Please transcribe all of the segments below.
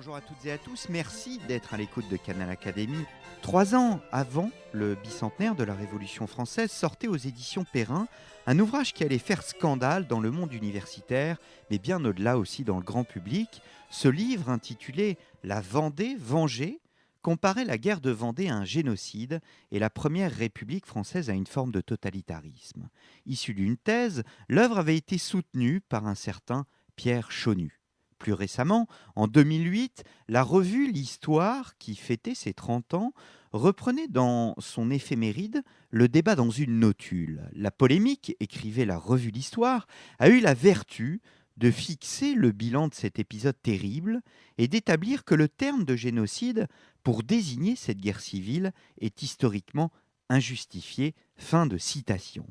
Bonjour à toutes et à tous, merci d'être à l'écoute de Canal Académie. 3 ans avant le bicentenaire de la Révolution française, sortait aux éditions Perrin un ouvrage qui allait faire scandale dans le monde universitaire, mais bien au-delà aussi dans le grand public. Ce livre intitulé « La Vendée vengée » comparait la guerre de Vendée à un génocide et la première République française à une forme de totalitarisme. Issue d'une thèse, l'œuvre avait été soutenue par un certain Pierre Chaunu. Plus récemment, en 2008, la revue L'Histoire, qui fêtait ses 30 ans, reprenait dans son éphéméride le débat dans une notule. La polémique, écrivait la revue L'Histoire, a eu la vertu de fixer le bilan de cet épisode terrible et d'établir que le terme de génocide pour désigner cette guerre civile est historiquement injustifié. Fin de citation.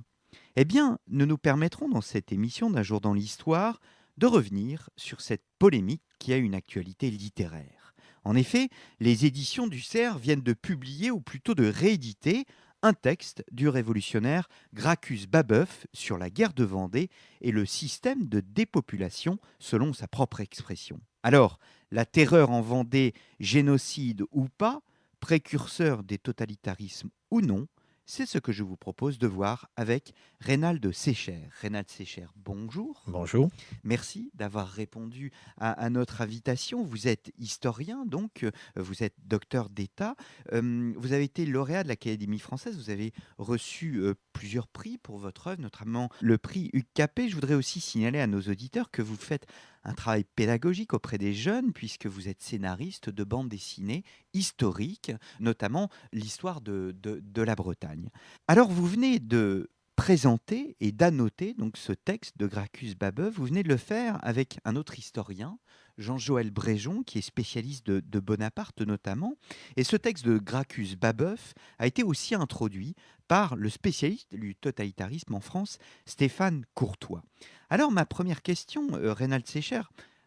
Eh bien, nous nous permettrons dans cette émission d'Un jour dans l'Histoire de revenir sur cette polémique qui a une actualité littéraire. En effet, les éditions du Cerf viennent de publier, ou plutôt de rééditer, un texte du révolutionnaire Gracchus Babeuf sur la guerre de Vendée et le système de dépopulation, selon sa propre expression. Alors, la terreur en Vendée, génocide ou pas, précurseur des totalitarismes ou non, c'est ce que je vous propose de voir avec Reynald Secher. Reynald Secher, bonjour. Bonjour. Merci d'avoir répondu à notre invitation. Vous êtes historien, donc vous êtes docteur d'État. Vous avez été lauréat de l'Académie française. Vous avez reçu plusieurs prix pour votre œuvre, notamment le prix Hugues Capet. Je voudrais aussi signaler à nos auditeurs que vous faites un travail pédagogique auprès des jeunes, puisque vous êtes scénariste de bandes dessinées historiques, notamment l'histoire de la Bretagne. Alors, vous venez de présenter et d'annoter donc ce texte de Gracchus Babeuf. Vous venez de le faire avec un autre historien, Jean-Joël Bréjon, qui est spécialiste de Bonaparte notamment. Et ce texte de Gracchus Babeuf a été aussi introduit par le spécialiste du totalitarisme en France, Stéphane Courtois. Alors ma première question, Reynald Secher,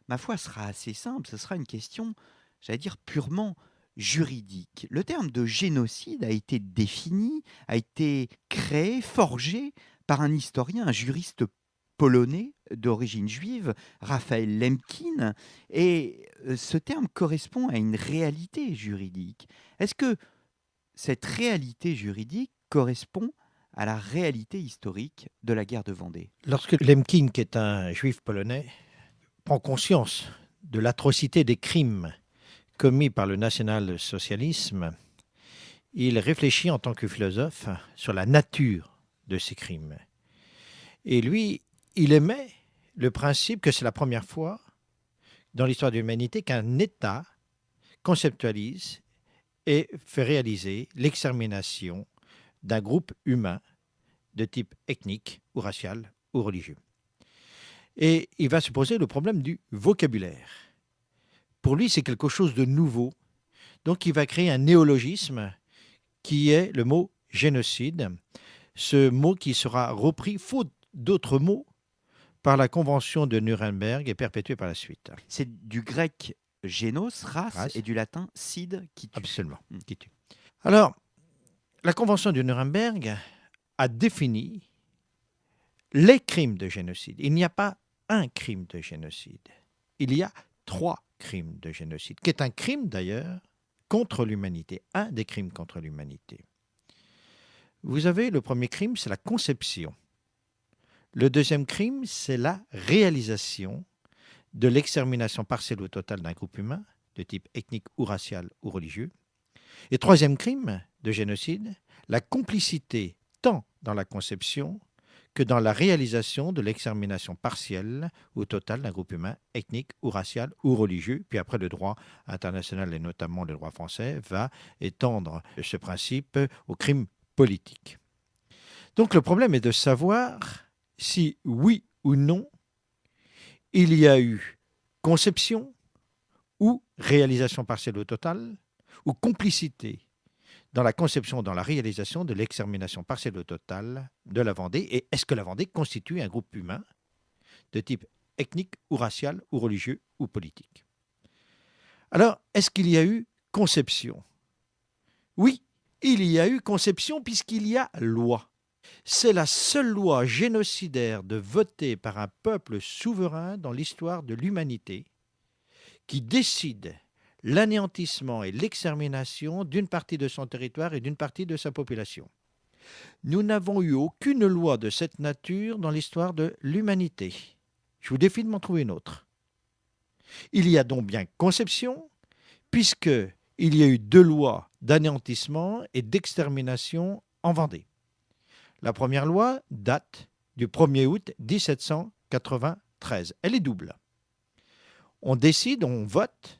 ma foi sera assez simple, ce sera une question, j'allais dire, purement juridique. Le terme de génocide a été défini, a été créé, forgé par un historien, un juriste polonais d'origine juive, Raphaël Lemkin, et ce terme correspond à une réalité juridique. Est-ce que cette réalité juridique correspond à la réalité historique de la guerre de Vendée? Lorsque Lemkin, qui est un juif polonais, prend conscience de l'atrocité des crimes commis par le national-socialisme, il réfléchit en tant que philosophe sur la nature de ces crimes. Et lui, il émet le principe que c'est la première fois dans l'histoire de l'humanité qu'un État conceptualise et fait réaliser l'extermination d'un groupe humain de type ethnique ou racial ou religieux. Et il va se poser le problème du vocabulaire. Pour lui, c'est quelque chose de nouveau. Donc, il va créer un néologisme qui est le mot génocide. Ce mot qui sera repris, faute d'autres mots, par la Convention de Nuremberg et perpétué par la suite. C'est du grec génos, race, et du latin cide, qui tue. Absolument, qui tue. Alors, la Convention de Nuremberg a défini les crimes de génocide. Il n'y a pas un crime de génocide. Il y a 3 crimes de génocide, qui est un crime d'ailleurs contre l'humanité, un des crimes contre l'humanité. Vous avez le premier crime, c'est la conception. Le deuxième crime, c'est la réalisation de l'extermination partielle ou totale d'un groupe humain, de type ethnique ou racial ou religieux. Et troisième crime de génocide, la complicité tant dans la conception que dans la réalisation de l'extermination partielle ou totale d'un groupe humain, ethnique ou racial ou religieux. Puis après, le droit international et notamment le droit français va étendre ce principe aux crimes politiques. Donc le problème est de savoir si oui ou non il y a eu conception ou réalisation partielle ou totale ou complicité dans la conception, dans la réalisation de l'extermination partielle ou totale de la Vendée. Et est-ce que la Vendée constitue un groupe humain de type ethnique ou racial ou religieux ou politique? Alors, est-ce qu'il y a eu conception? Oui, il y a eu conception puisqu'il y a loi. C'est la seule loi génocidaire votée par un peuple souverain dans l'histoire de l'humanité qui décide l'anéantissement et l'extermination d'une partie de son territoire et d'une partie de sa population. Nous n'avons eu aucune loi de cette nature dans l'histoire de l'humanité. Je vous défie de m'en trouver une autre. Il y a donc bien conception, puisqu'il y a eu 2 lois d'anéantissement et d'extermination en Vendée. La première loi date du 1er août 1793. Elle est double. On décide, on vote.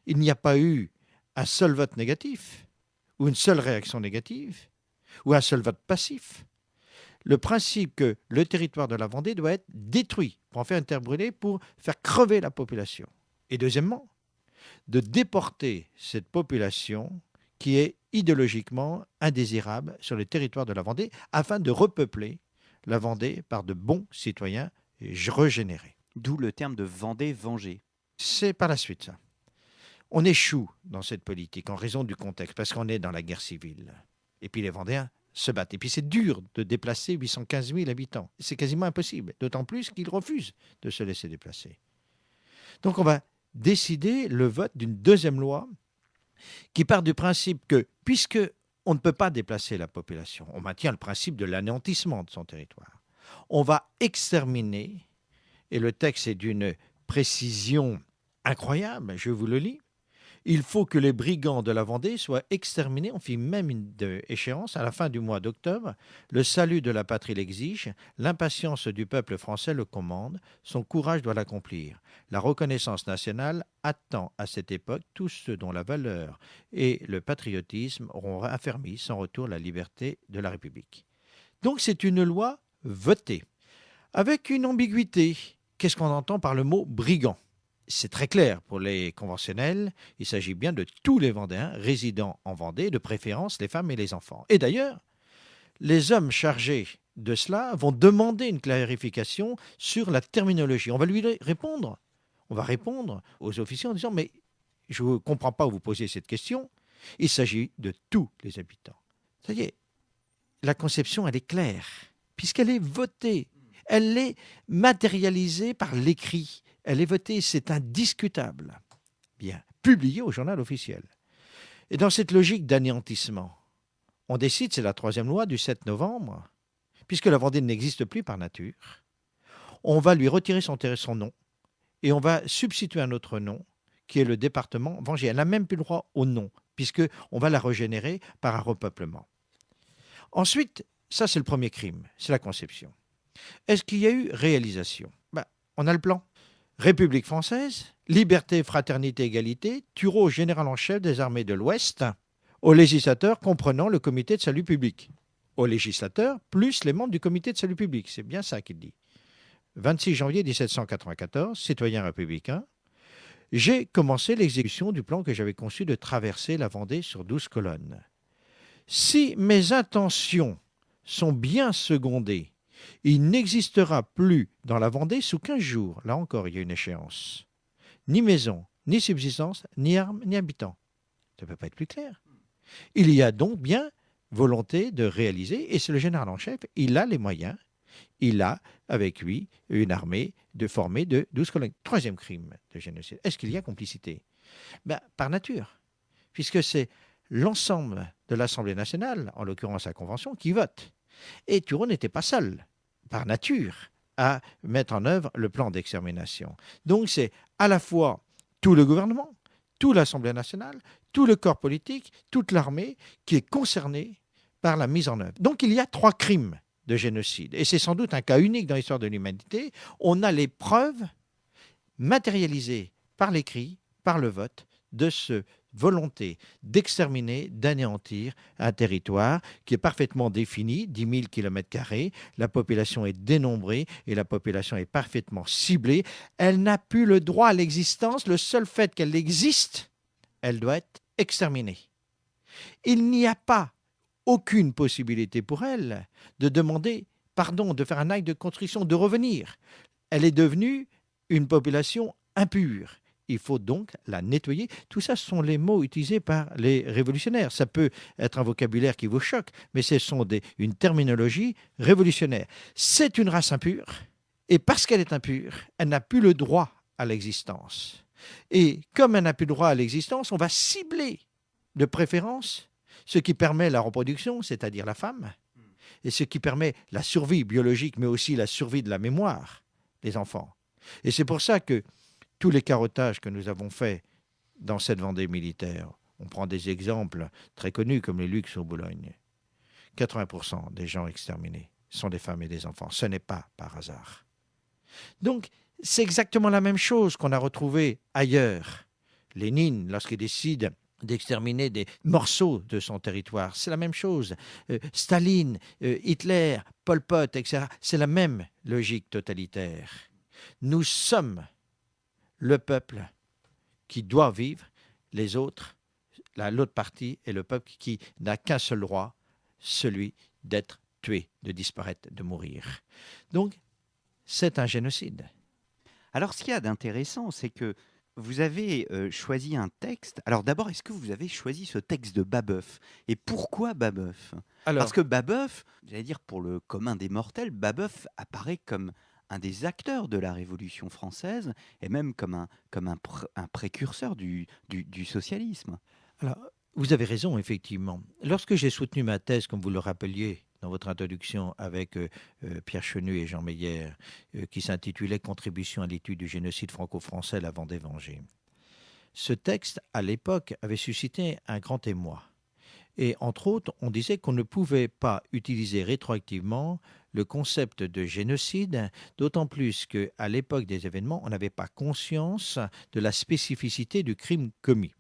Il n'y a pas eu un seul vote négatif ou une seule réaction négative ou un seul vote passif. Le principe que le territoire de la Vendée doit être détruit pour en faire une terre brûlée pour faire crever la population. Et deuxièmement, de déporter cette population qui est idéologiquement indésirable sur le territoire de la Vendée afin de repeupler la Vendée par de bons citoyens régénérés. D'où le terme de Vendée vengée. C'est par la suite ça. On échoue dans cette politique en raison du contexte, parce qu'on est dans la guerre civile. Et puis les Vendéens se battent. Et puis c'est dur de déplacer 815 000 habitants. C'est quasiment impossible, d'autant plus qu'ils refusent de se laisser déplacer. Donc on va décider le vote d'une deuxième loi qui part du principe que, puisque on ne peut pas déplacer la population, on maintient le principe de l'anéantissement de son territoire. On va exterminer, et le texte est d'une précision incroyable, je vous le lis. Il faut que les brigands de la Vendée soient exterminés. On fit même une échéance à la fin du mois d'octobre. Le salut de la patrie l'exige. L'impatience du peuple français le commande. Son courage doit l'accomplir. La reconnaissance nationale attend à cette époque tous ceux dont la valeur et le patriotisme auront affermi sans retour la liberté de la République. Donc c'est une loi votée avec une ambiguïté. Qu'est-ce qu'on entend par le mot brigand ? C'est très clair pour les conventionnels, il s'agit bien de tous les Vendéens résidant en Vendée, de préférence les femmes et les enfants. Et d'ailleurs, les hommes chargés de cela vont demander une clarification sur la terminologie. On va lui répondre, on va répondre aux officiers en disant « mais je ne comprends pas où vous posez cette question, il s'agit de tous les habitants ». Ça y est, la conception, elle est claire, puisqu'elle est votée, elle est matérialisée par l'écrit. Elle est votée, c'est indiscutable. Bien, publiée au journal officiel. Et dans cette logique d'anéantissement, on décide, c'est la 3e loi du 7 novembre, puisque la Vendée n'existe plus par nature, on va lui retirer son nom et on va substituer un autre nom qui est le département Vendée. Elle n'a même plus le droit au nom, puisqu'on va la régénérer par un repeuplement. Ensuite, ça c'est le premier crime, c'est la conception. Est-ce qu'il y a eu réalisation ? On a le plan. République française, liberté, fraternité, égalité, Turreau, général en chef des armées de l'Ouest, aux législateurs comprenant le comité de salut public. Aux législateurs, plus les membres du comité de salut public. C'est bien ça qu'il dit. 26 janvier 1794, citoyen républicain, j'ai commencé l'exécution du plan que j'avais conçu de traverser la Vendée sur 12 colonnes. Si mes intentions sont bien secondées, il n'existera plus dans la Vendée sous 15 jours. Là encore, il y a une échéance. Ni maison, ni subsistance, ni armes, ni habitants. Ça ne peut pas être plus clair. Il y a donc bien volonté de réaliser, et c'est le général en chef, il a les moyens, il a avec lui une armée formée de 12 colonnes. 3e crime de génocide. Est-ce qu'il y a complicité ? Par nature, puisque c'est l'ensemble de l'Assemblée nationale, en l'occurrence la Convention, qui vote. Et Turreau n'était pas seul, par nature, à mettre en œuvre le plan d'extermination. Donc c'est à la fois tout le gouvernement, toute l'Assemblée nationale, tout le corps politique, toute l'armée qui est concernée par la mise en œuvre. Donc il y a 3 crimes de génocide. Et c'est sans doute un cas unique dans l'histoire de l'humanité. On a les preuves matérialisées par l'écrit, par le vote, de ce volonté d'exterminer, d'anéantir un territoire qui est parfaitement défini, 10 000 km², la population est dénombrée et la population est parfaitement ciblée. Elle n'a plus le droit à l'existence, le seul fait qu'elle existe, elle doit être exterminée. Il n'y a pas aucune possibilité pour elle de demander pardon, de faire un acte de contrition, de revenir. Elle est devenue une population impure. Il faut donc la nettoyer. Tout ça, ce sont les mots utilisés par les révolutionnaires. Ça peut être un vocabulaire qui vous choque, mais ce sont une terminologie révolutionnaire. C'est une race impure, et parce qu'elle est impure, elle n'a plus le droit à l'existence. Et comme elle n'a plus droit à l'existence, on va cibler de préférence ce qui permet la reproduction, c'est-à-dire la femme, et ce qui permet la survie biologique, mais aussi la survie de la mémoire des enfants. Et c'est pour ça que tous les carottages que nous avons faits dans cette Vendée militaire, on prend des exemples très connus comme les Luxe au Boulogne, 80% des gens exterminés sont des femmes et des enfants. Ce n'est pas par hasard. Donc, c'est exactement la même chose qu'on a retrouvé ailleurs. Lénine, lorsqu'il décide d'exterminer des morceaux de son territoire, c'est la même chose. Staline, Hitler, Pol Pot, etc., c'est la même logique totalitaire. Nous sommes le peuple qui doit vivre, les autres, l'autre partie est le peuple qui n'a qu'un seul droit, celui d'être tué, de disparaître, de mourir. Donc, c'est un génocide. Alors, ce qu'il y a d'intéressant, c'est que vous avez choisi un texte. Alors, d'abord, est-ce que vous avez choisi ce texte de Babeuf? Et pourquoi Babeuf? Alors, Parce que Babeuf, j'allais dire pour le commun des mortels, Babeuf apparaît comme un des acteurs de la Révolution française et même comme un précurseur du socialisme. alors, vous avez raison, effectivement. Lorsque j'ai soutenu ma thèse, comme vous le rappeliez dans votre introduction, avec Pierre Chenu et Jean Meyer, qui s'intitulait Contribution à l'étude du génocide franco-français, la Vendée vengée. Ce texte, à l'époque, avait suscité un grand émoi. Et entre autres, on disait qu'on ne pouvait pas utiliser rétroactivement le concept de génocide, d'autant plus qu'à l'époque des événements, on n'avait pas conscience de la spécificité du crime commis.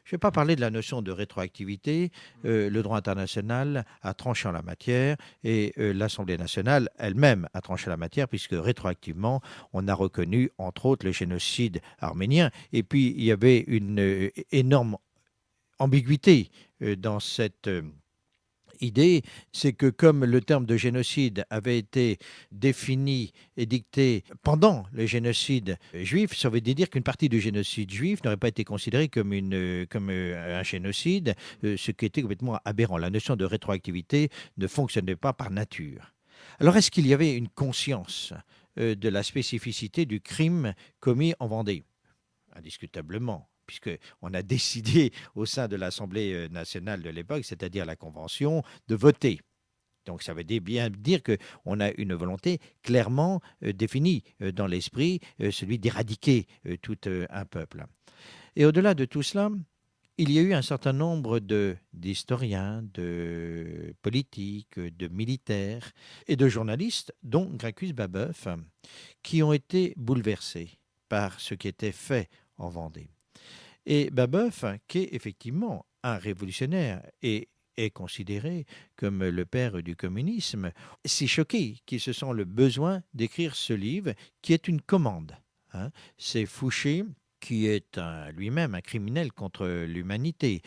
Je ne vais pas parler de la notion de rétroactivité. Le droit international a tranché en la matière et l'Assemblée nationale elle-même a tranché en la matière puisque rétroactivement, on a reconnu entre autres le génocide arménien. Et puis, il y avait une énorme ambiguïté dans cette idée, c'est que comme le terme de génocide avait été défini et dicté pendant le génocide juif, ça veut dire qu'une partie du génocide juif n'aurait pas été considérée comme un génocide, ce qui était complètement aberrant. La notion de rétroactivité ne fonctionnait pas par nature. Alors est-ce qu'il y avait une conscience de la spécificité du crime commis en Vendée? Indiscutablement, puisqu'on a décidé au sein de l'Assemblée nationale de l'époque, c'est-à-dire la Convention, de voter. Donc ça veut bien dire qu'on a une volonté clairement définie dans l'esprit, celui d'éradiquer tout un peuple. Et au-delà de tout cela, il y a eu un certain nombre d'historiens, de politiques, de militaires et de journalistes, dont Gracchus Babeuf, qui ont été bouleversés par ce qui était fait en Vendée. Et Babeuf, qui est effectivement un révolutionnaire et est considéré comme le père du communisme, s'est choqué qu'il se sent le besoin d'écrire ce livre qui est une commande. C'est Fouché qui est lui-même un criminel contre l'humanité.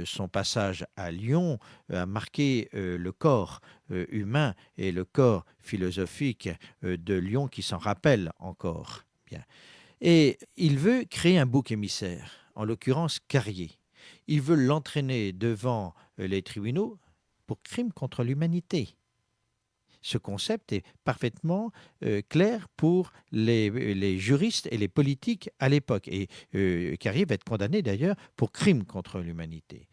Son passage à Lyon a marqué le corps humain et le corps philosophique de Lyon qui s'en rappelle encore. Bien. Et il veut créer un bouc émissaire, en l'occurrence Carrier. Il veut l'entraîner devant les tribunaux pour crime contre l'humanité. Ce concept est parfaitement clair pour les juristes et les politiques à l'époque. Et Carrier va être condamné d'ailleurs pour crime contre l'humanité.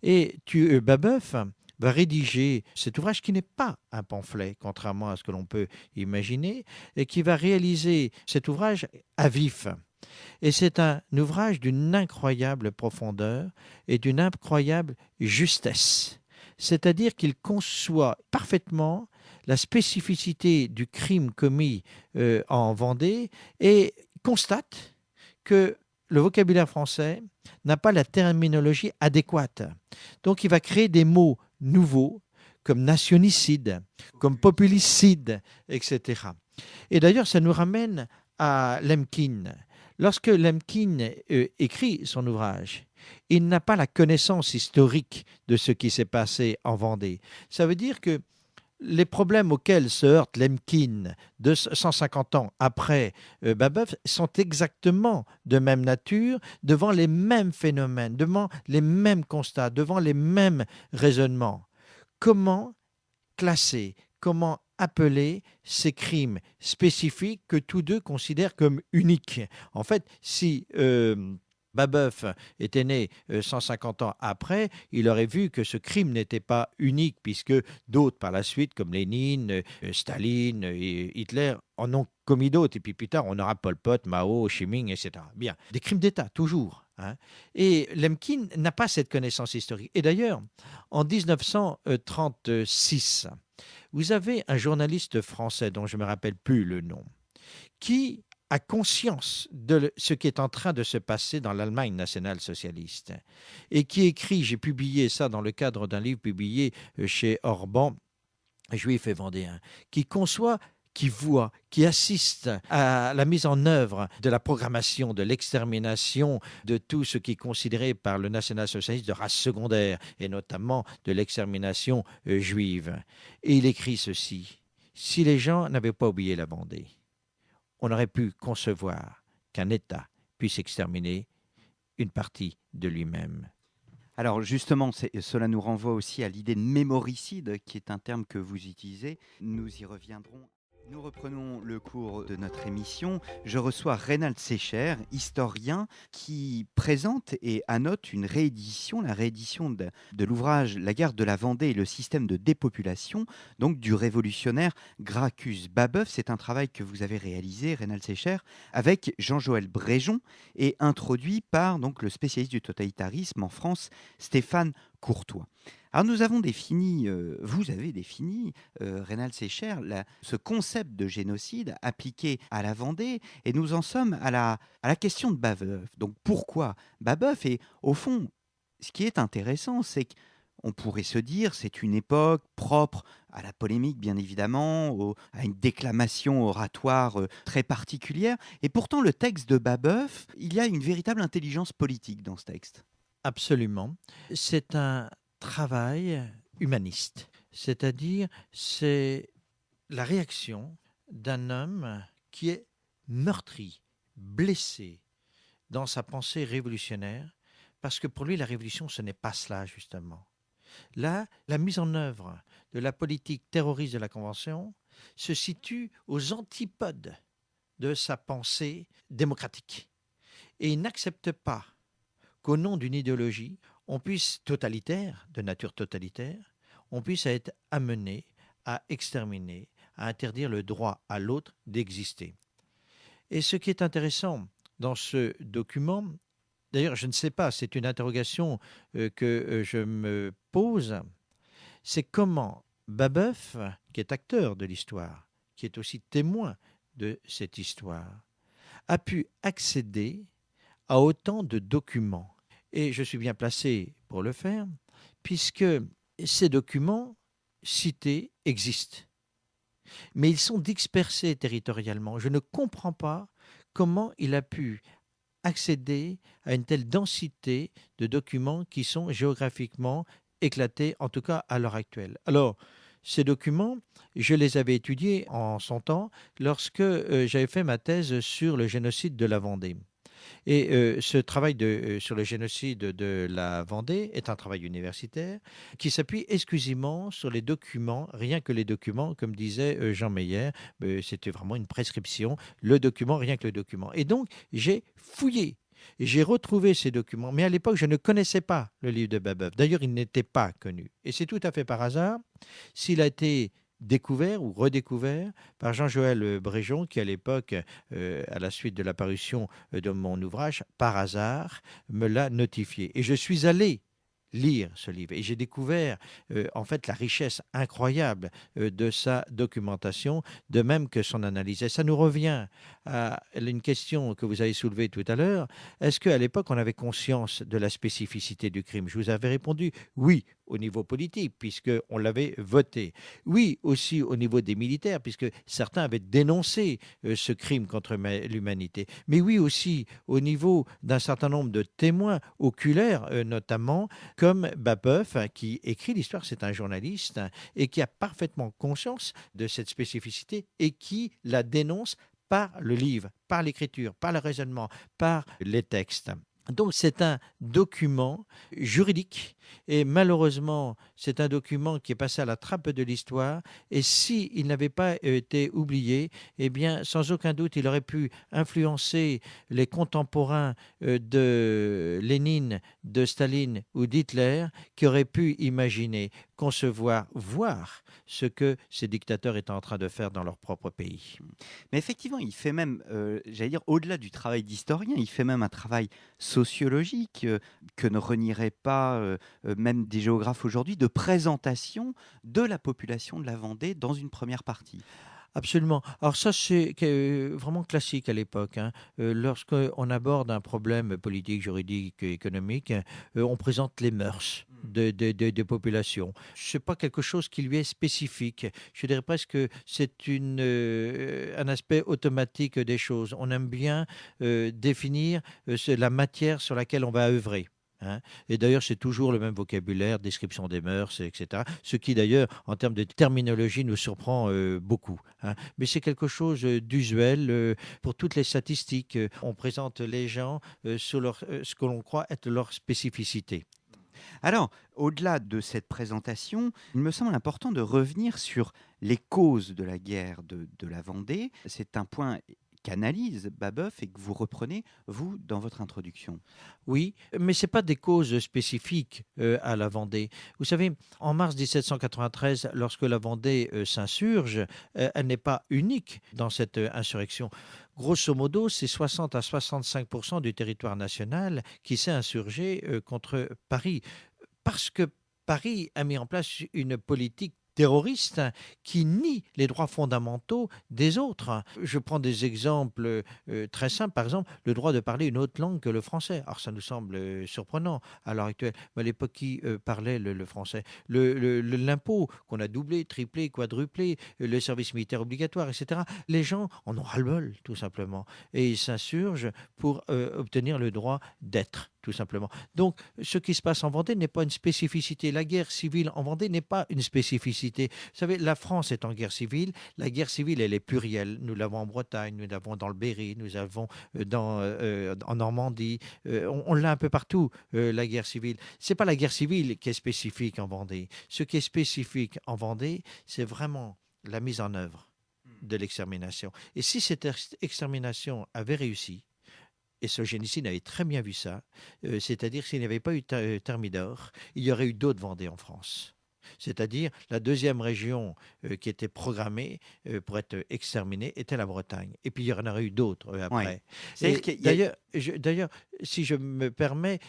Et Babeuf va rédiger cet ouvrage qui n'est pas un pamphlet, contrairement à ce que l'on peut imaginer, et qui va réaliser cet ouvrage à vif. Et c'est un ouvrage d'une incroyable profondeur et d'une incroyable justesse. C'est-à-dire qu'il conçoit parfaitement la spécificité du crime commis en Vendée et constate que le vocabulaire français n'a pas la terminologie adéquate. Donc il va créer des mots nouveaux comme nationicide, comme populicide, etc. Et d'ailleurs, ça nous ramène à Lemkin. Lorsque Lemkin écrit son ouvrage, il n'a pas la connaissance historique de ce qui s'est passé en Vendée. Ça veut dire que les problèmes auxquels se heurte Lemkin 150 ans après Babeuf sont exactement de même nature, devant les mêmes phénomènes, devant les mêmes constats, devant les mêmes raisonnements. Comment classer, comment appeler ces crimes spécifiques que tous deux considèrent comme uniques. En fait, si Babeuf était né 150 ans après, il aurait vu que ce crime n'était pas unique, puisque d'autres par la suite, comme Lénine, Staline et Hitler, en ont commis d'autres. Et puis plus tard, on aura Pol Pot, Mao, Ho Chi Minh, etc. Bien, des crimes d'État, toujours. Hein. Et Lemkin n'a pas cette connaissance historique. Et d'ailleurs, en 1936, vous avez un journaliste français dont je ne me rappelle plus le nom, qui a conscience de ce qui est en train de se passer dans l'Allemagne nationale-socialiste et qui écrit, j'ai publié ça dans le cadre d'un livre publié chez Orban, Juifs et Vendéens, qui conçoit, qui voit, qui assiste à la mise en œuvre de la programmation, de l'extermination de tout ce qui est considéré par le national-socialiste de race secondaire, et notamment de l'extermination juive. Et il écrit ceci: si les gens n'avaient pas oublié la Vendée, on aurait pu concevoir qu'un État puisse exterminer une partie de lui-même. Alors justement, cela nous renvoie aussi à l'idée de mémoricide, qui est un terme que vous utilisez. Nous y reviendrons. Nous reprenons le cours de notre émission. Je reçois Reynald Secher, historien, qui présente et annote une réédition, la réédition de l'ouvrage La guerre de la Vendée et le système de dépopulation, donc du révolutionnaire Gracchus Babeuf. C'est un travail que vous avez réalisé, Reynald Secher, avec Jean-Joël Bréjon et introduit par donc, le spécialiste du totalitarisme en France, Stéphane Courtois. Alors nous avons défini, vous avez défini, Reynald Secher, ce concept de génocide appliqué à la Vendée, et nous en sommes à la question de Babeuf. Donc pourquoi Babeuf? Et au fond, ce qui est intéressant, c'est qu'on pourrait se dire c'est une époque propre à la polémique, bien évidemment, à une déclamation oratoire très particulière, et pourtant le texte de Babeuf, il y a une véritable intelligence politique dans ce texte. Absolument. C'est un travail humaniste, c'est-à-dire c'est la réaction d'un homme qui est meurtri, blessé dans sa pensée révolutionnaire, parce que pour lui la révolution ce n'est pas cela justement. Là, la mise en œuvre de la politique terroriste de la Convention se situe aux antipodes de sa pensée démocratique. Et il n'accepte pas qu'au nom d'une idéologie, on puisse totalitaire, de nature totalitaire, on puisse être amené à exterminer, à interdire le droit à l'autre d'exister. Et ce qui est intéressant dans ce document, d'ailleurs je ne sais pas, c'est une interrogation que je me pose, c'est comment Babeuf, qui est acteur de l'histoire, qui est aussi témoin de cette histoire, a pu accéder à autant de documents. Et je suis bien placé pour le faire, puisque ces documents cités existent. Mais ils sont dispersés territorialement. Je ne comprends pas comment il a pu accéder à une telle densité de documents qui sont géographiquement éclatés, en tout cas à l'heure actuelle. Alors, ces documents, je les avais étudiés en son temps lorsque j'avais fait ma thèse sur le génocide de la Vendée. Et ce travail sur le génocide de la Vendée est un travail universitaire qui s'appuie exclusivement sur les documents, rien que les documents, comme disait Jean Meyer, c'était vraiment une prescription, le document, rien que le document. Et donc, j'ai fouillé. Et j'ai retrouvé ces documents, mais à l'époque, je ne connaissais pas le livre de Babeuf. D'ailleurs, il n'était pas connu. Et c'est tout à fait par hasard s'il a été découvert ou redécouvert par Jean-Joël Bréjon, qui à l'époque, à la suite de l'apparition de mon ouvrage, par hasard, me l'a notifié. Et je suis allé lire ce livre. Et j'ai découvert en fait la richesse incroyable de sa documentation, de même que son analyse. Et ça nous revient à une question que vous avez soulevée tout à l'heure. Est-ce qu'à l'époque, on avait conscience de la spécificité du crime? Je vous avais répondu oui, au niveau politique, puisqu'on l'avait voté. Oui, aussi au niveau des militaires, puisque certains avaient dénoncé ce crime contre l'humanité. Mais oui, aussi au niveau d'un certain nombre de témoins oculaires, notamment, comme Babeuf, qui écrit l'histoire, c'est un journaliste, et qui a parfaitement conscience de cette spécificité et qui la dénonce par le livre, par l'écriture, par le raisonnement, par les textes. Donc c'est un document juridique Et malheureusement, c'est un document qui est passé à la trappe de l'histoire. Et s'il n'avait pas été oublié, eh bien, sans aucun doute, il aurait pu influencer les contemporains de Lénine, de Staline ou d'Hitler, qui auraient pu imaginer, concevoir, voir ce que ces dictateurs étaient en train de faire dans leur propre pays. Mais effectivement, il fait même, j'allais dire, au-delà du travail d'historien, il fait même un travail sociologique que ne renieraient pas même des géographes aujourd'hui, de présentation de la population de la Vendée dans une première partie. Absolument. Alors ça, c'est vraiment classique à l'époque, hein. Lorsqu'on aborde un problème politique, juridique, économique, on présente les mœurs des populations. Ce n'est pas quelque chose qui lui est spécifique. Je dirais presque que c'est un aspect automatique des choses. On aime bien définir la matière sur laquelle on va œuvrer, hein. Et d'ailleurs, c'est toujours le même vocabulaire, description des mœurs, etc. Ce qui, d'ailleurs, en termes de terminologie, nous surprend beaucoup, hein. Mais c'est quelque chose d'usuel pour toutes les statistiques. On présente les gens sur ce que l'on croit être leur spécificité. Alors, au-delà de cette présentation, il me semble important de revenir sur les causes de la guerre de la Vendée. C'est un point qu'analyse Babeuf et que vous reprenez, vous, dans votre introduction. Oui, mais ce n'est pas des causes spécifiques à la Vendée. Vous savez, en mars 1793, lorsque la Vendée s'insurge, elle n'est pas unique dans cette insurrection. Grosso modo, c'est 60 à 65% du territoire national qui s'est insurgé contre Paris. Parce que Paris a mis en place une politique terroriste qui nie les droits fondamentaux des autres. Je prends des exemples très simples. Par exemple, le droit de parler une autre langue que le français. Alors, ça nous semble surprenant à l'heure actuelle. Mais à l'époque, qui parlait le français? L'impôt qu'on a doublé, triplé, quadruplé, le service militaire obligatoire, etc. Les gens en ont ras-le-bol, tout simplement. Et ils s'insurgent pour obtenir le droit d'être, tout simplement. Donc, ce qui se passe en Vendée n'est pas une spécificité. La guerre civile en Vendée n'est pas une spécificité. Vous savez, la France est en guerre civile. La guerre civile, elle est plurielle. Nous l'avons en Bretagne, nous l'avons dans le Berry, nous l'avons en Normandie. On l'a un peu partout, la guerre civile. Ce n'est pas la guerre civile qui est spécifique en Vendée. Ce qui est spécifique en Vendée, c'est vraiment la mise en œuvre de l'extermination. Et si cette extermination avait réussi, et Solzhenitsyn avait très bien vu ça, c'est-à-dire s'il n'y avait pas eu Thermidor, il y aurait eu d'autres Vendées en France. C'est-à-dire la deuxième région qui était programmée pour être exterminée était la Bretagne. Et puis il y en aurait eu d'autres après. Ouais. D'ailleurs, si je me permets,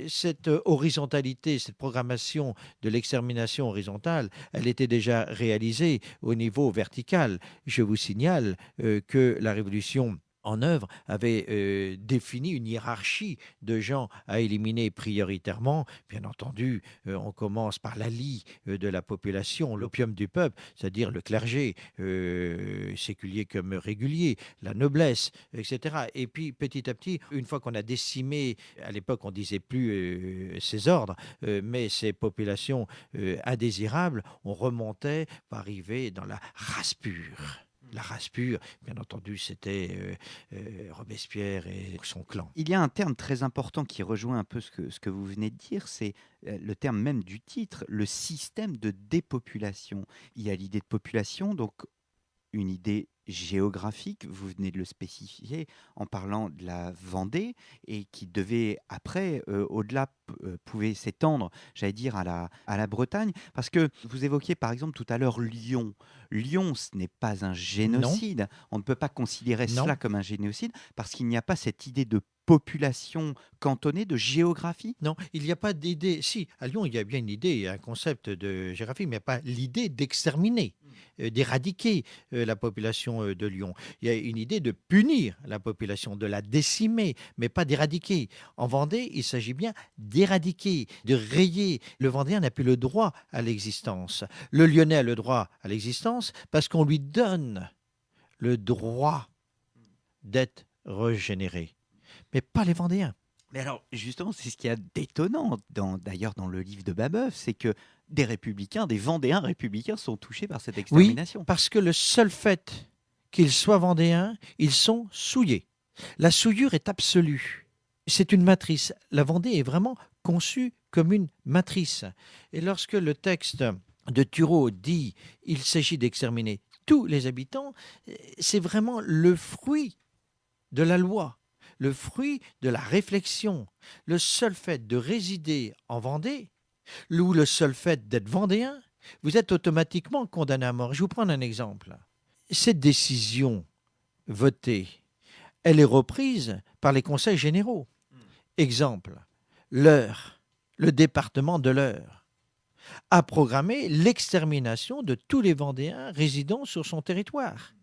cette horizontalité, cette programmation de l'extermination horizontale, elle était déjà réalisée au niveau vertical. Je vous signale que la Révolution en œuvre avait défini une hiérarchie de gens à éliminer prioritairement. Bien entendu, on commence par la lie de la population, l'opium du peuple, c'est-à-dire le clergé, séculier comme régulier, la noblesse, etc. Et puis petit à petit, une fois qu'on a décimé, à l'époque on ne disait plus ces ordres, mais ces populations indésirables, on remontait pour arriver dans la race pure. La race pure, bien entendu, c'était Robespierre et son clan. Il y a un terme très important qui rejoint un peu ce que vous venez de dire, c'est le terme même du titre, le système de dépopulation. Il y a l'idée de population, donc une idée géographique, vous venez de le spécifier en parlant de la Vendée, et qui devait après, au-delà, pouvait s'étendre, j'allais dire, à la Bretagne, parce que vous évoquiez par exemple tout à l'heure Lyon. Lyon, ce n'est pas un génocide, non. On ne peut pas considérer cela comme un génocide, parce qu'il n'y a pas cette idée de population cantonnée, de géographie. Non, il n'y a pas d'idée. Si, à Lyon, il y a bien une idée, un concept de géographie, mais il n'y a pas l'idée d'exterminer, d'éradiquer la population de Lyon. Il y a une idée de punir la population, de la décimer, mais pas d'éradiquer. En Vendée, il s'agit bien d'éradiquer, de rayer. Le Vendéen n'a plus le droit à l'existence. Le Lyonnais a le droit à l'existence parce qu'on lui donne le droit d'être régénéré, mais pas les Vendéens. Mais alors, justement, c'est ce qu'il y a d'étonnant, d'ailleurs, dans le livre de Babeuf, c'est que des républicains, des Vendéens républicains sont touchés par cette extermination. Oui, parce que le seul fait qu'ils soient Vendéens, ils sont souillés. La souillure est absolue. C'est une matrice. La Vendée est vraiment conçue comme une matrice. Et lorsque le texte de Thureau dit il s'agit d'exterminer tous les habitants, c'est vraiment le fruit de la loi, le fruit de la réflexion. Le seul fait de résider en Vendée, ou le seul fait d'être vendéen, vous êtes automatiquement condamné à mort. Je vous prends un exemple. Cette décision votée, elle est reprise par les conseils généraux. Exemple, l'Eure, le département de l'Eure, a programmé l'extermination de tous les Vendéens résidant sur son territoire.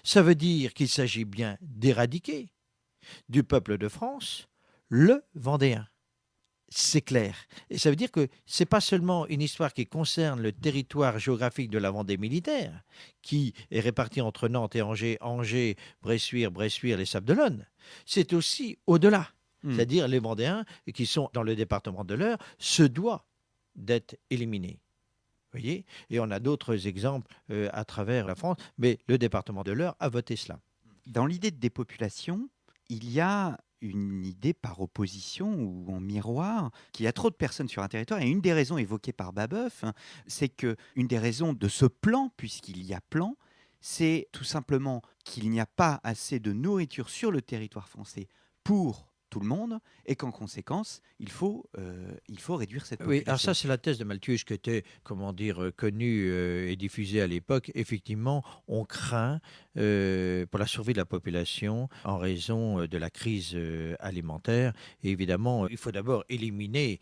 Ça veut dire qu'il s'agit bien d'éradiquer du peuple de France le Vendéen. C'est clair. Et ça veut dire que ce n'est pas seulement une histoire qui concerne le territoire géographique de la Vendée militaire, qui est réparti entre Nantes et Angers, Angers, Bressuire, Bressuire, les Sables-d'Olonne. C'est aussi au-delà. C'est-à-dire les Vendéens qui sont dans le département de l'Eure se doivent d'être éliminés. Voyez, et on a d'autres exemples à travers la France, mais le département de l'Eure a voté cela. Dans l'idée de dépopulation, il y a une idée par opposition ou en miroir qu'il y a trop de personnes sur un territoire. Et une des raisons évoquées par Babeuf, c'est qu'une des raisons de ce plan, puisqu'il y a plan, c'est tout simplement qu'il n'y a pas assez de nourriture sur le territoire français pour tout le monde, et qu'en conséquence, il faut réduire cette population. Oui, alors ça, c'est la thèse de Malthus qui était, connue et diffusée à l'époque. Effectivement, on craint pour la survie de la population en raison de la crise alimentaire. Et évidemment, il faut d'abord éliminer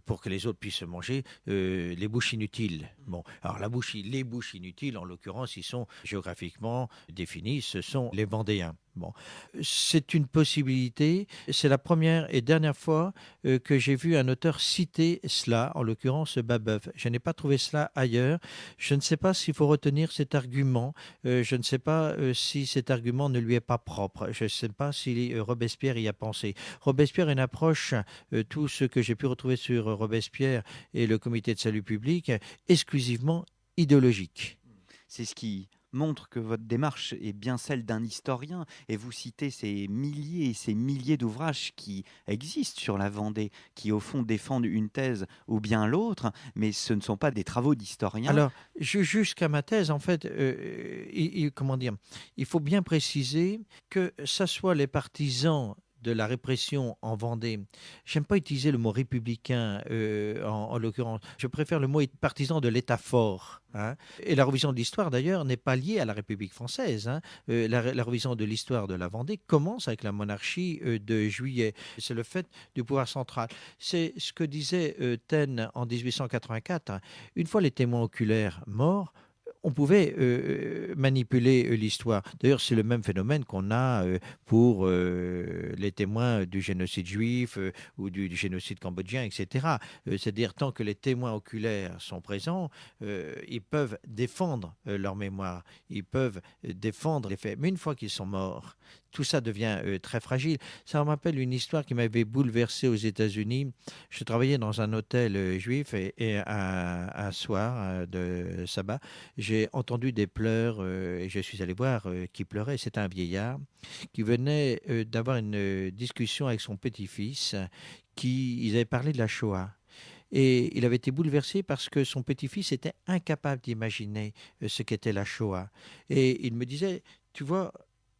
pour que les autres puissent manger, les bouches inutiles. Bon, alors les bouches inutiles, en l'occurrence, ils sont géographiquement définis, ce sont les Vendéens. Bon, c'est une possibilité. C'est la première et dernière fois que j'ai vu un auteur citer cela, en l'occurrence Babeuf. Je n'ai pas trouvé cela ailleurs. Je ne sais pas s'il faut retenir cet argument. Je ne sais pas si cet argument ne lui est pas propre. Je ne sais pas si Robespierre y a pensé. Robespierre a une approche, tout ce que j'ai pu retrouver sur Robespierre et le comité de salut public, exclusivement idéologique. C'est ce qui montre que votre démarche est bien celle d'un historien, et vous citez ces milliers et ces milliers d'ouvrages qui existent sur la Vendée, qui au fond défendent une thèse ou bien l'autre, mais ce ne sont pas des travaux d'historiens. Alors, jusqu'à ma thèse, en fait, il faut bien préciser que ce soit les partisans de la répression en Vendée. J'aime pas utiliser le mot républicain en l'occurrence. Je préfère le mot partisan de l'État fort. Hein. Et la révision de l'histoire, d'ailleurs, n'est pas liée à la République française. Hein. La révision de l'histoire de la Vendée commence avec la monarchie de Juillet. C'est le fait du pouvoir central. C'est ce que disait Taine en 1884. Hein. Une fois les témoins oculaires morts, on pouvait manipuler l'histoire. D'ailleurs, c'est le même phénomène qu'on a pour les témoins du génocide juif ou du génocide cambodgien, etc. C'est-à-dire, tant que les témoins oculaires sont présents, ils peuvent défendre leur mémoire, ils peuvent défendre les faits. Mais une fois qu'ils sont morts, tout ça devient très fragile. Ça me rappelle une histoire qui m'avait bouleversé aux États-Unis. Je travaillais dans un hôtel juif et un soir de sabbat, j'ai entendu des pleurs et je suis allé voir qui pleurait. C'était un vieillard qui venait d'avoir une discussion avec son petit-fils. Ils avaient parlé de la Shoah. Et il avait été bouleversé parce que son petit-fils était incapable d'imaginer ce qu'était la Shoah. Et il me disait, tu vois,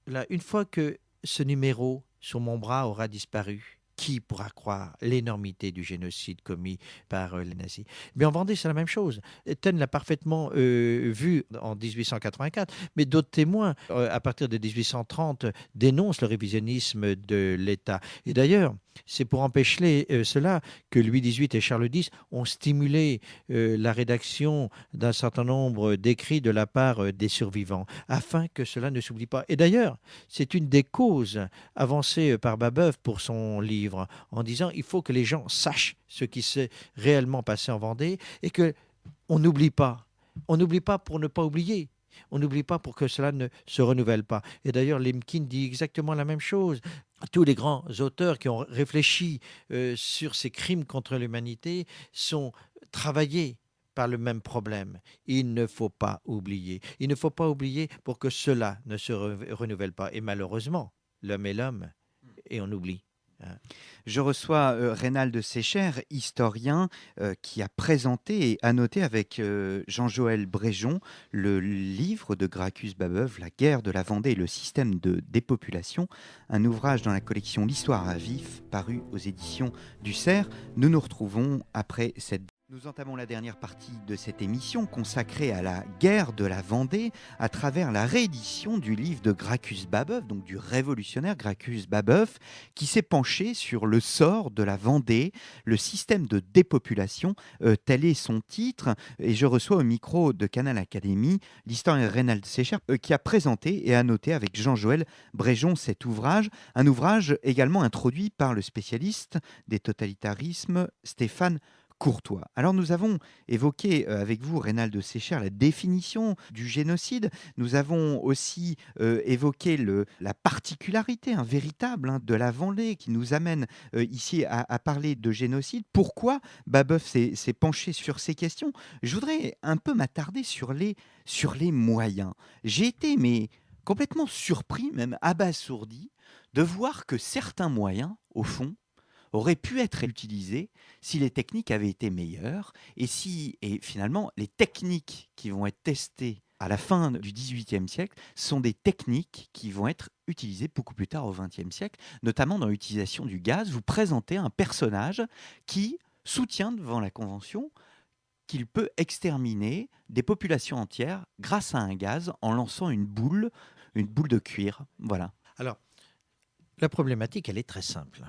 là, une fois que ce numéro sur mon bras aura disparu, qui pourra croire l'énormité du génocide commis par les nazis? Mais en Vendée, c'est la même chose. Taine l'a parfaitement vu en 1884, mais d'autres témoins, à partir de 1830, dénoncent le révisionnisme de l'État. Et d'ailleurs, c'est pour empêcher cela que Louis XVIII et Charles X ont stimulé la rédaction d'un certain nombre d'écrits de la part des survivants, afin que cela ne s'oublie pas. Et d'ailleurs, c'est une des causes avancées par Babeuf pour son livre, en disant il faut que les gens sachent ce qui s'est réellement passé en Vendée et qu'on n'oublie pas. On n'oublie pas pour ne pas oublier. On n'oublie pas pour que cela ne se renouvelle pas. Et d'ailleurs, Lemkin dit exactement la même chose. Tous les grands auteurs qui ont réfléchi sur ces crimes contre l'humanité sont travaillés par le même problème. Il ne faut pas oublier. Il ne faut pas oublier pour que cela ne se renouvelle pas. Et malheureusement, l'homme est l'homme et on oublie. hein. Je reçois Reynald Sécher, historien, qui a présenté et annoté avec Jean-Joël Bréjon le livre de Gracchus Babeuf, La guerre de la Vendée et le système de dépopulation, un ouvrage dans la collection L'Histoire à vif, paru aux éditions du Cerf. Nous nous retrouvons après cette... Nous entamons la dernière partie de cette émission consacrée à la guerre de la Vendée à travers la réédition du livre de Gracchus Babeuf, donc du révolutionnaire Gracchus Babeuf, qui s'est penché sur le sort de la Vendée, le système de dépopulation, tel est son titre. Et je reçois au micro de Canal Académie l'historien Reynald Sécher qui a présenté et annoté avec Jean-Joël Bréjon cet ouvrage, un ouvrage également introduit par le spécialiste des totalitarismes Stéphane Courtois. Alors nous avons évoqué avec vous, Reynald Sécher, la définition du génocide. Nous avons aussi évoqué la particularité véritable de la Vendée qui nous amène ici à parler de génocide. Pourquoi Babeuf s'est penché sur ces questions? Je voudrais un peu m'attarder sur les moyens. J'ai été complètement surpris, même abasourdi, de voir que certains moyens, au fond, auraient pu être utilisés si les techniques avaient été meilleures et finalement les techniques qui vont être testées à la fin du XVIIIe siècle sont des techniques qui vont être utilisées beaucoup plus tard au XXe siècle, notamment dans l'utilisation du gaz. Vous présentez un personnage qui soutient devant la Convention qu'il peut exterminer des populations entières grâce à un gaz en lançant une boule de cuir. Voilà. Alors, la problématique, elle est très simple.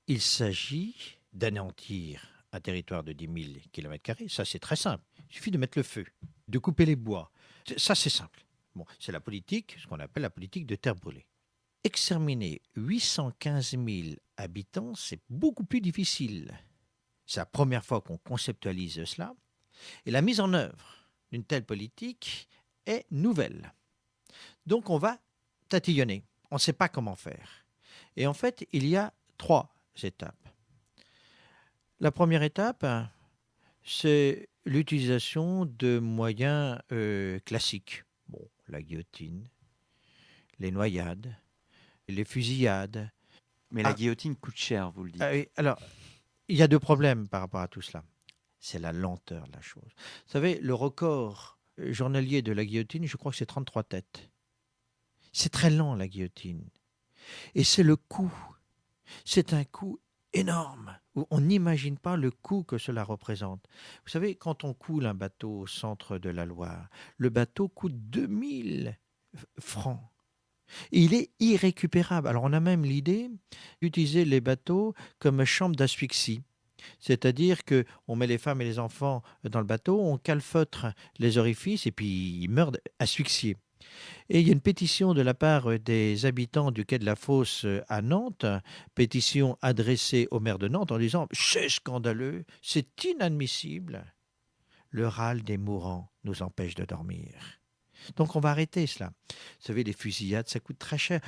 Il s'agit d'anéantir un territoire de 10 000 km². Ça, c'est très simple. Il suffit de mettre le feu, de couper les bois. Ça, c'est simple. Bon, c'est la politique, ce qu'on appelle la politique de terre brûlée. Exterminer 815 000 habitants, c'est beaucoup plus difficile. C'est la première fois qu'on conceptualise cela. Et la mise en œuvre d'une telle politique est nouvelle. Donc, on va tatillonner. On ne sait pas comment faire. Et en fait, il y a 3 étapes. La première étape, c'est l'utilisation de moyens classiques. Bon, la guillotine, les noyades, les fusillades. Mais la guillotine coûte cher, vous le dites. Oui, alors, il y a 2 problèmes par rapport à tout cela. C'est la lenteur de la chose. Vous savez, le record journalier de la guillotine, je crois que c'est 33 têtes. C'est très lent, la guillotine. Et c'est le coût. C'est un coût énorme. On n'imagine pas le coût que cela représente. Vous savez, quand on coule un bateau au centre de la Loire, le bateau coûte 2000 francs. Et il est irrécupérable. Alors on a même l'idée d'utiliser les bateaux comme chambre d'asphyxie. C'est-à-dire qu'on met les femmes et les enfants dans le bateau, on calfeutre les orifices et puis ils meurent asphyxiés. Et il y a une pétition de la part des habitants du quai de la Fosse à Nantes, pétition adressée au maire de Nantes en disant « C'est scandaleux, c'est inadmissible. Le râle des mourants nous empêche de dormir. » Donc on va arrêter cela. Vous savez, les fusillades, ça coûte très cher.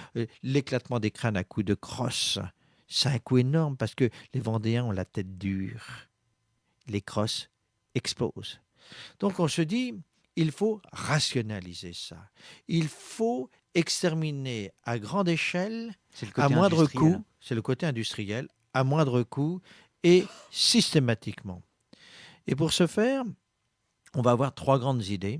L'éclatement des crânes à coups de crosse, c'est un coût énorme parce que les Vendéens ont la tête dure. Les crosses explosent. Donc on se dit... il faut rationaliser ça. Il faut exterminer à grande échelle, à moindre coût, c'est le côté industriel, à moindre coût et systématiquement. Et pour ce faire, on va avoir 3 grandes idées.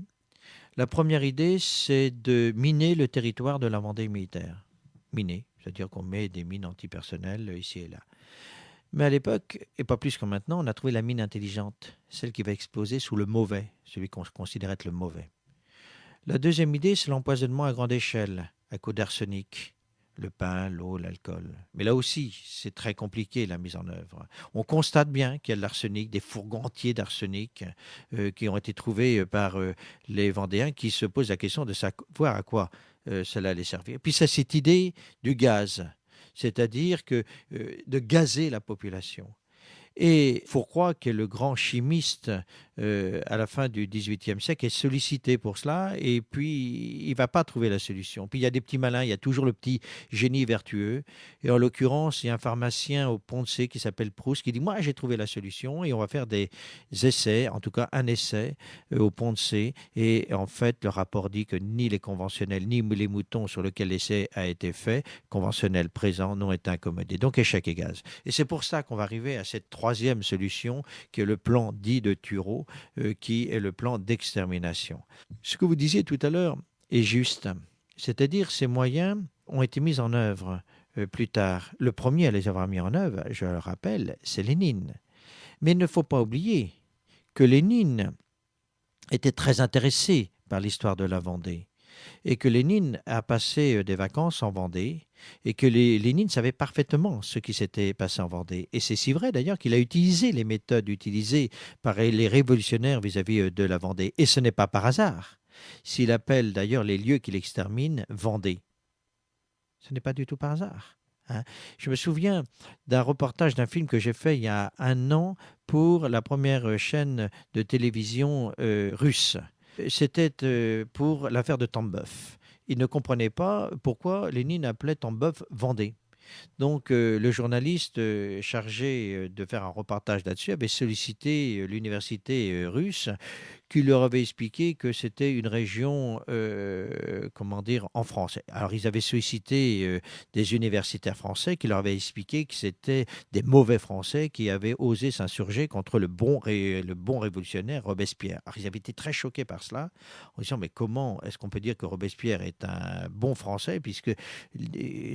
La première idée, c'est de miner le territoire de la Vendée militaire. Miner, c'est-à-dire qu'on met des mines antipersonnelles ici et là. Mais à l'époque, et pas plus que maintenant, on a trouvé la mine intelligente, celle qui va exploser sous le mauvais, celui qu'on considère être le mauvais. La deuxième idée, c'est l'empoisonnement à grande échelle, à cause d'arsenic, le pain, l'eau, l'alcool. Mais là aussi, c'est très compliqué la mise en œuvre. On constate bien qu'il y a de l'arsenic, des fourgons entiers d'arsenic qui ont été trouvés par les Vendéens qui se posent la question de savoir à quoi cela allait servir. Puis c'est cette idée du gaz. C'est-à-dire de gazer la population. Et Fourcroy, qui est le grand chimiste à la fin du XVIIIe siècle, est sollicité pour cela, et puis il ne va pas trouver la solution. Puis il y a des petits malins, il y a toujours le petit génie vertueux, et en l'occurrence, il y a un pharmacien au Pont de C qui s'appelle Proust qui dit, moi j'ai trouvé la solution, et on va faire des essais, en tout cas un essai au Pont de C, et en fait le rapport dit que ni les conventionnels, ni les moutons sur lesquels l'essai a été fait, conventionnels présents, n'ont été incommodés. Donc échec et gaz. Et c'est pour ça qu'on va arriver à cette troisième solution, qui est le plan dit de Turreau, qui est le plan d'extermination. Ce que vous disiez tout à l'heure est juste, c'est-à-dire ces moyens ont été mis en œuvre plus tard. Le premier à les avoir mis en œuvre, je le rappelle, c'est Lénine. Mais il ne faut pas oublier que Lénine était très intéressé par l'histoire de la Vendée, et que Lénine a passé des vacances en Vendée, et que Lénine savait parfaitement ce qui s'était passé en Vendée. Et c'est si vrai d'ailleurs qu'il a utilisé les méthodes utilisées par les révolutionnaires vis-à-vis de la Vendée. Et ce n'est pas par hasard s'il appelle d'ailleurs les lieux qu'il extermine Vendée. Ce n'est pas du tout par hasard. Hein. Je me souviens d'un reportage d'un film que j'ai fait il y a 1 an pour la première chaîne de télévision russe. C'était pour l'affaire de Tambov. Il ne comprenait pas pourquoi Lénine appelait Tambov Vendée. Donc le journaliste chargé de faire un reportage là-dessus avait sollicité l'université russe, qui leur avait expliqué que c'était une région, comment dire, en France. Alors ils avaient sollicité des universitaires français qui leur avaient expliqué que c'était des mauvais Français qui avaient osé s'insurger contre le bon révolutionnaire Robespierre. Alors ils avaient été très choqués par cela, en disant mais comment est-ce qu'on peut dire que Robespierre est un bon Français, puisque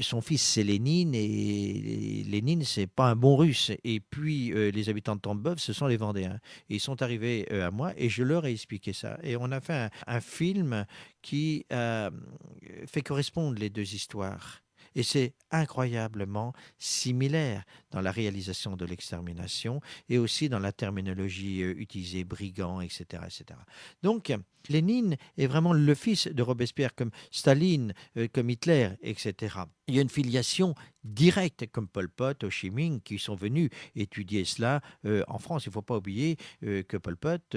son fils c'est Lénine, et Lénine c'est pas un bon Russe. Et puis les habitants de Tambov, ce sont les Vendéens. Et ils sont arrivés à moi, et je leur ai expliqué ça. Et on a fait un film qui fait correspondre les deux histoires. Et c'est incroyablement similaire dans la réalisation de l'extermination, et aussi dans la terminologie utilisée, brigands, etc., etc. Donc, Lénine est vraiment le fils de Robespierre, comme Staline, comme Hitler, etc. Il y a une filiation directe, comme Pol Pot, Ho Chi Minh, qui sont venus étudier cela en France. Il ne faut pas oublier que Pol Pot,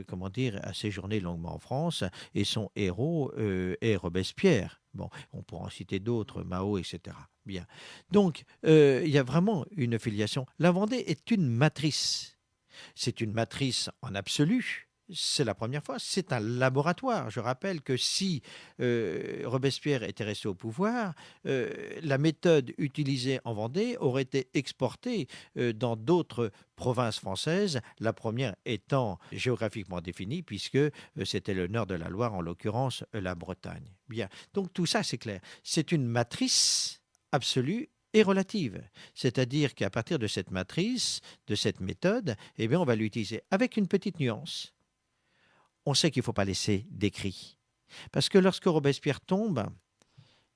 comment dire, a séjourné longuement en France, et son héros est Robespierre. Bon, on pourra en citer d'autres, Mao, etc. Bien. Donc, il y a vraiment une filiation. La Vendée est une matrice. C'est une matrice en absolu. C'est la première fois. C'est un laboratoire. Je rappelle que si Robespierre était resté au pouvoir, la méthode utilisée en Vendée aurait été exportée dans d'autres provinces françaises, la première étant géographiquement définie, puisque c'était le nord de la Loire, en l'occurrence la Bretagne. Bien. Donc tout ça, c'est clair. C'est une matrice absolue et relative. C'est-à-dire qu'à partir de cette matrice, de cette méthode, eh bien, on va l'utiliser avec une petite nuance. On sait qu'il ne faut pas laisser d'écrit. Parce que lorsque Robespierre tombe,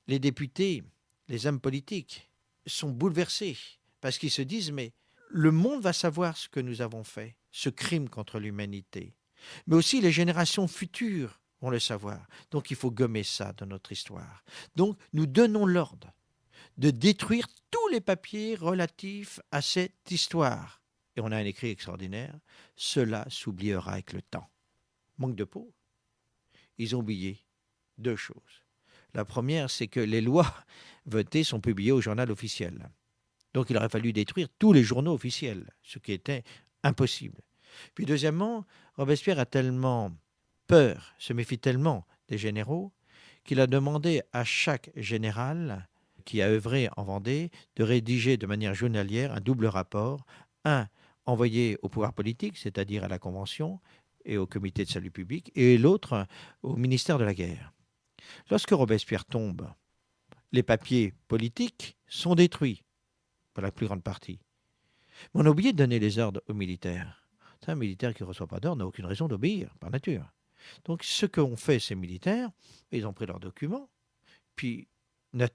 les députés, les hommes politiques sont bouleversés, parce qu'ils se disent, mais le monde va savoir ce que nous avons fait, ce crime contre l'humanité. Mais aussi les générations futures vont le savoir. Donc il faut gommer ça dans notre histoire. Donc nous donnons l'ordre de détruire tous les papiers relatifs à cette histoire. Et on a un écrit extraordinaire, cela s'oubliera avec le temps. Manque de peau. Ils ont oublié 2 choses. La première, c'est que les lois votées sont publiées au journal officiel. Donc il aurait fallu détruire tous les journaux officiels, ce qui était impossible. Puis deuxièmement, Robespierre a tellement peur, se méfie tellement des généraux, qu'il a demandé à chaque général qui a œuvré en Vendée de rédiger de manière journalière un double rapport, un envoyé au pouvoir politique, c'est-à-dire à la Convention et au Comité de salut public, et l'autre au ministère de la Guerre. Lorsque Robespierre tombe, les papiers politiques sont détruits, pour la plus grande partie. Mais on a oublié de donner les ordres aux militaires. Un militaire qui ne reçoit pas d'ordre n'a aucune raison d'obéir, par nature. Donc ce qu'ont fait ces militaires, ils ont pris leurs documents, puis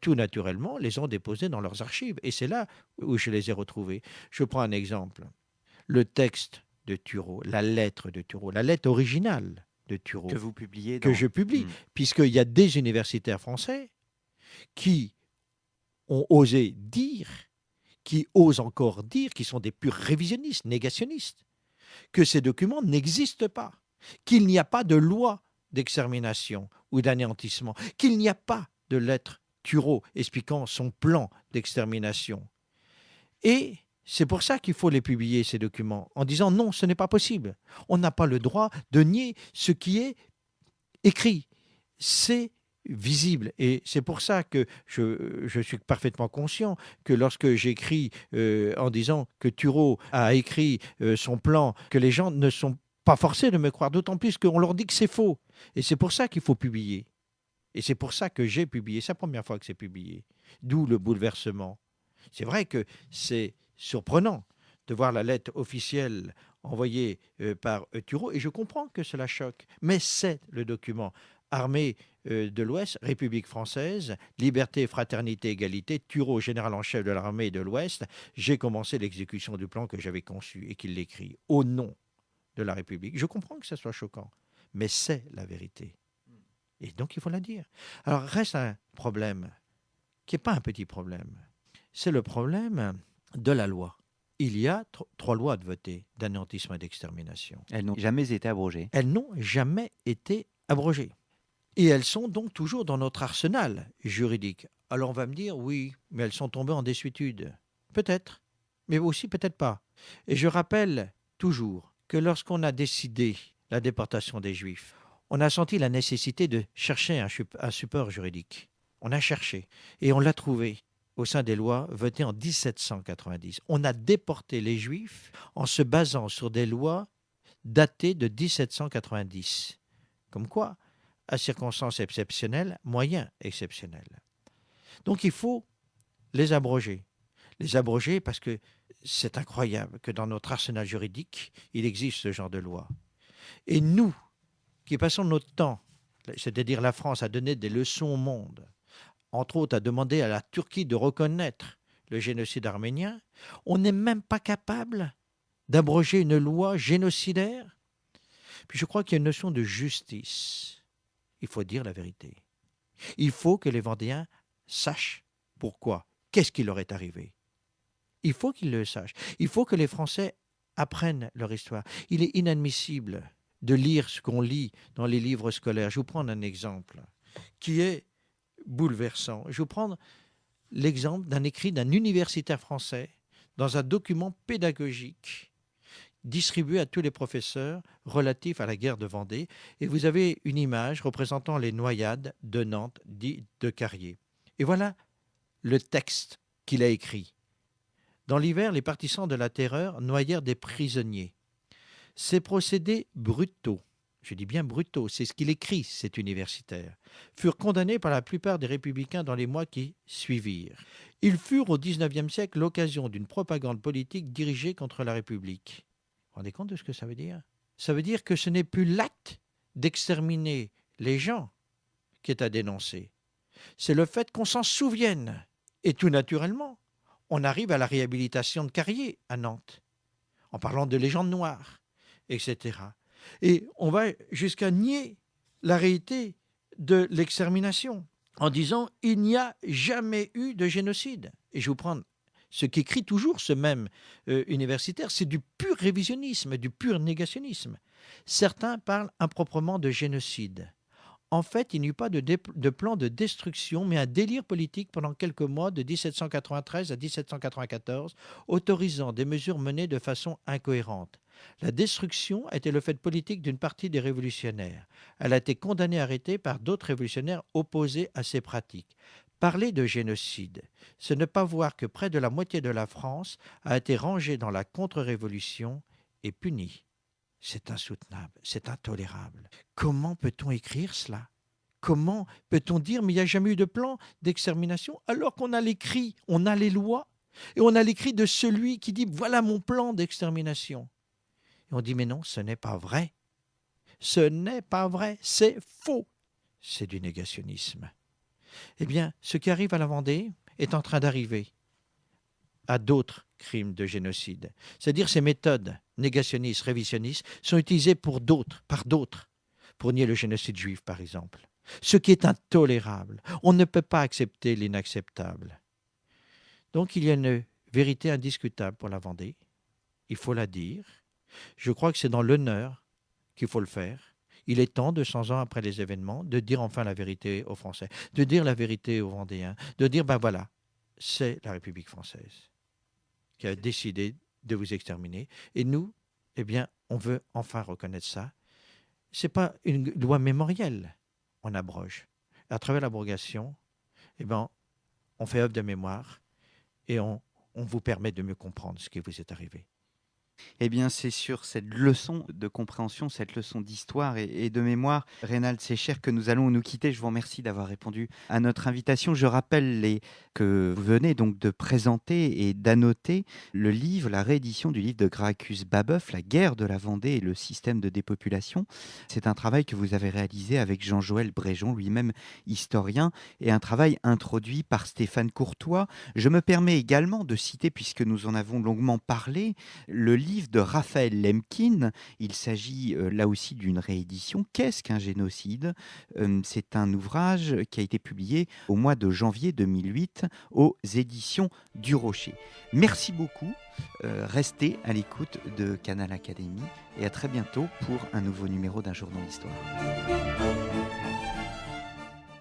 tout naturellement les ont déposés dans leurs archives. Et c'est là où je les ai retrouvés. Je prends un exemple. Le texte de Turreau, la lettre de Turreau, la lettre originale de Turreau. Que vous publiez que je publie, puisqu'il y a des universitaires français qui ont osé dire, qui osent encore dire, qui sont des purs révisionnistes, négationnistes, que ces documents n'existent pas, qu'il n'y a pas de loi d'extermination ou d'anéantissement, qu'il n'y a pas de lettre Turreau expliquant son plan d'extermination. Et c'est pour ça qu'il faut les publier, ces documents, en disant non, ce n'est pas possible. On n'a pas le droit de nier ce qui est écrit. C'est visible. Et c'est pour ça que je suis parfaitement conscient que lorsque j'écris en disant que Turreau a écrit son plan, que les gens ne sont pas forcés de me croire, d'autant plus qu'on leur dit que c'est faux. Et c'est pour ça qu'il faut publier. Et c'est pour ça que j'ai publié. C'est la première fois que c'est publié. D'où le bouleversement. C'est vrai que c'est surprenant de voir la lettre officielle envoyée par Turreau, et je comprends que cela choque. Mais c'est le document. Armée de l'Ouest, République française, liberté, fraternité, égalité, Turreau, général en chef de l'armée de l'Ouest, j'ai commencé l'exécution du plan que j'avais conçu et qu'il l'écrit au nom de la République. Je comprends que ça soit choquant, mais c'est la vérité. Et donc il faut la dire. Alors reste un problème qui n'est pas un petit problème. C'est le problème de la loi. Il y a 3 lois de voter d'anéantissement et d'extermination. Elles n'ont jamais été abrogées. Elles n'ont jamais été abrogées. Et elles sont donc toujours dans notre arsenal juridique. Alors on va me dire, oui, mais elles sont tombées en désuétude. Peut-être, mais aussi peut-être pas. Et je rappelle toujours que lorsqu'on a décidé la déportation des Juifs, on a senti la nécessité de chercher un support juridique. On a cherché et on l'a trouvé au sein des lois votées en 1790. On a déporté les Juifs en se basant sur des lois datées de 1790. Comme quoi, à circonstances exceptionnelles, moyens exceptionnels. Donc il faut les abroger. Les abroger parce que c'est incroyable que dans notre arsenal juridique, il existe ce genre de loi. Et nous, qui passons notre temps, c'est-à-dire la France, à donner des leçons au monde, entre autres à demander à la Turquie de reconnaître le génocide arménien, on n'est même pas capable d'abroger une loi génocidaire. Puis je crois qu'il y a une notion de justice. Il faut dire la vérité. Il faut que les Vendéens sachent pourquoi. Qu'est-ce qui leur est arrivé? Il faut qu'ils le sachent. Il faut que les Français apprennent leur histoire. Il est inadmissible de lire ce qu'on lit dans les livres scolaires. Je vais vous prendre un exemple qui est bouleversant. Je vais vous prendre l'exemple d'un écrit d'un universitaire français dans un document pédagogique distribué à tous les professeurs relatif à la guerre de Vendée. Et vous avez une image représentant les noyades de Nantes, dit de Carrier. Et voilà le texte qu'il a écrit. Dans l'hiver, les partisans de la terreur noyèrent des prisonniers. Ces procédés brutaux, je dis bien brutaux, c'est ce qu'il écrit, cet universitaire, furent condamnés par la plupart des républicains dans les mois qui suivirent. Ils furent au XIXe siècle l'occasion d'une propagande politique dirigée contre la République. Vous vous rendez compte de ce que ça veut dire? Ça veut dire que ce n'est plus l'acte d'exterminer les gens qui est à dénoncer. C'est le fait qu'on s'en souvienne. Et tout naturellement, on arrive à la réhabilitation de Carrier à Nantes, en parlant de légendes noires, etc. Et on va jusqu'à nier la réalité de l'extermination, en disant il n'y a jamais eu de génocide. Et je vous prends ce qu'écrit toujours ce même universitaire, c'est du pur révisionnisme, du pur négationnisme. Certains parlent improprement de génocide. En fait, il n'y eut pas de plan de destruction, mais un délire politique pendant quelques mois de 1793 à 1794, autorisant des mesures menées de façon incohérente. La destruction était le fait politique d'une partie des révolutionnaires. Elle a été condamnée et arrêtée par d'autres révolutionnaires opposés à ces pratiques. Parler de génocide, c'est ne pas voir que près de la moitié de la France a été rangée dans la contre-révolution et punie. C'est insoutenable, c'est intolérable. Comment peut-on écrire cela? Comment peut-on dire mais il n'y a jamais eu de plan d'extermination alors qu'on a l'écrit, on a les lois et on a l'écrit de celui qui dit voilà mon plan d'extermination. Et on dit mais non, ce n'est pas vrai. Ce n'est pas vrai, c'est faux. C'est du négationnisme. Eh bien, ce qui arrive à la Vendée est en train d'arriver à d'autres crimes de génocide. C'est-à-dire ces méthodes négationnistes, révisionnistes, sont utilisées par d'autres, pour nier le génocide juif, par exemple. Ce qui est intolérable. On ne peut pas accepter l'inacceptable. Donc il y a une vérité indiscutable pour la Vendée. Il faut la dire. Je crois que c'est dans l'honneur qu'il faut le faire. Il est temps, 200 ans après les événements, de dire enfin la vérité aux Français, de dire la vérité aux Vendéens, de dire, ben voilà, c'est la République française qui a décidé de vous exterminer. Et nous, eh bien, on veut enfin reconnaître ça. Ce n'est pas une loi mémorielle, on abroge. À travers l'abrogation, eh ben, on fait œuvre de mémoire et on vous permet de mieux comprendre ce qui vous est arrivé. Eh bien, c'est sur cette leçon de compréhension, cette leçon d'histoire et de mémoire, Reynald Secher, que nous allons nous quitter. Je vous remercie d'avoir répondu à notre invitation. Je rappelle que vous venez donc de présenter et d'annoter le livre, la réédition du livre de Gracchus Babeuf, La guerre de la Vendée et le système de dépopulation. C'est un travail que vous avez réalisé avec Jean-Joël Bréjon, lui-même historien, et un travail introduit par Stéphane Courtois. Je me permets également de citer, puisque nous en avons longuement parlé, le livre de Raphaël Lemkin. Il s'agit là aussi d'une réédition. Qu'est-ce qu'un génocide? C'est un ouvrage qui a été publié au mois de janvier 2008 aux éditions du Rocher. Merci beaucoup. Restez à l'écoute de Canal Académie et à très bientôt pour un nouveau numéro d'Un jour dans l'histoire.